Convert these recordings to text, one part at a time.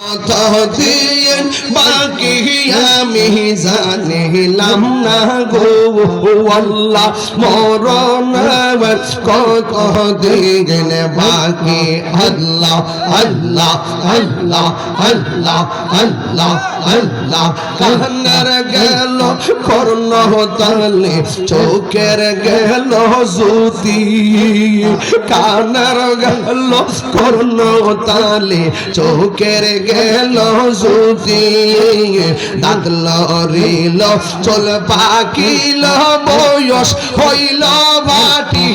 তহদিন বাকি আমি জানিলাম না গো আল্লাহ মরণ কত দিন বাকি আল্লাহ আল্লাহ আল্লাহ আল্লাহ আল্লাহ আল্লাহ কান্নার গেল কর্ণ তালে চোখের গেল জ্যোতি কান্নার গেল কর্ণ তালে চোখের গেল জ্যোতি দাঁত লড়িল চল পাকিল বয়স হইল বাটি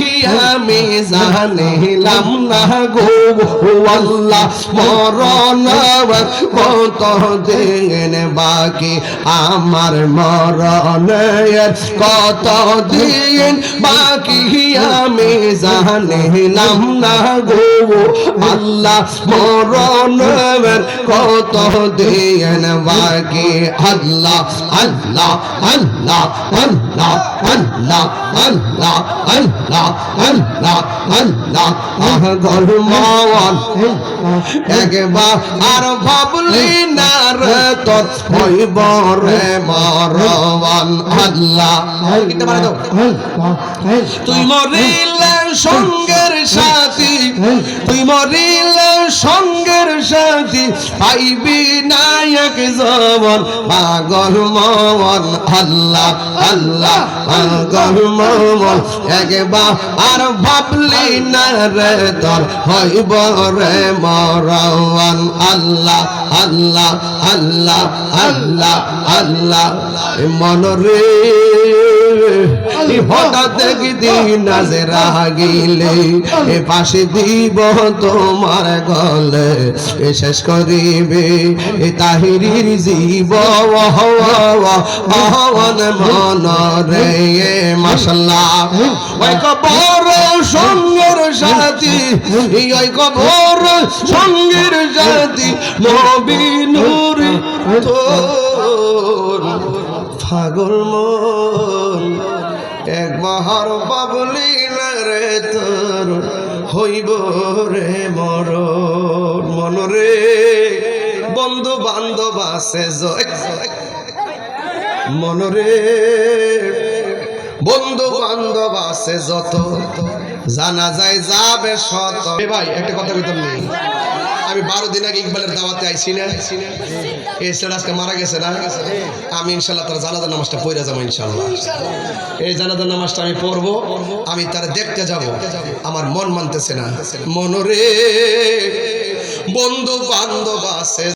আমি জানিলাম না গো আল্লাহ মরণ কত দিন বাকি আমার মরণের কত দিন বাকি আমি জানিলাম না গো আল্লাহ মরণের কত দিন বাকি আল্লাহ আল্লাহ আল্লাহ আল্লাহ আল্লাহ আল্লাহ আল্লাহ আল্লাহ আল্লাহ গরমান একবার আর ভাবলি না রে তোর হইব রে মরণ আল্লাহ তুই মরিলে সঙ্গের সাথী তুই মরিলে সঙ্গের সাথী পাইবি না এক জীবন পাগল মন আল্লাহ আল্লাহ পাগল মন একবার আর ভাবলি না রে তোর হইব রে মরণ আল্লাহ আল্লাহ আল্লাহ আল্লাহ আল্লাহ মন রে হঠাৎ একদিন নাজরা গিলে এ পাশে দিব তোমার গলে শেষ করিবে এ তাহিরির জীব আহ্বান মন রে মাশাআল্লাহ ওই কবর সঙ্গের সাথী ওই কবর সঙ্গের সাথী নবী নূর তোর পাগল মন এক মহার বাবলি রে তোর হইব রে মরণ মন রে বন্ধু বান্ধব আছে মন রে বন্ধু বান্ধব আছে যত জানা যায় যাবে শত ভাই একটা কথা কইতাম নেই আমি 12 দিন আগে ইকবালের দাওয়াতে আইছি না এই ছেলে আজকে মারা গেছে না আমি ইনশাআল্লাহ তার জানাজার নামাজটা পড়ে যাবো ইনশাআল্লাহ এই জানাজার নামাজটা আমি পড়বো আমি তার দেখতে যাব আমার মন মানতেছে না মনরে বন্ধু বান্ধব আছে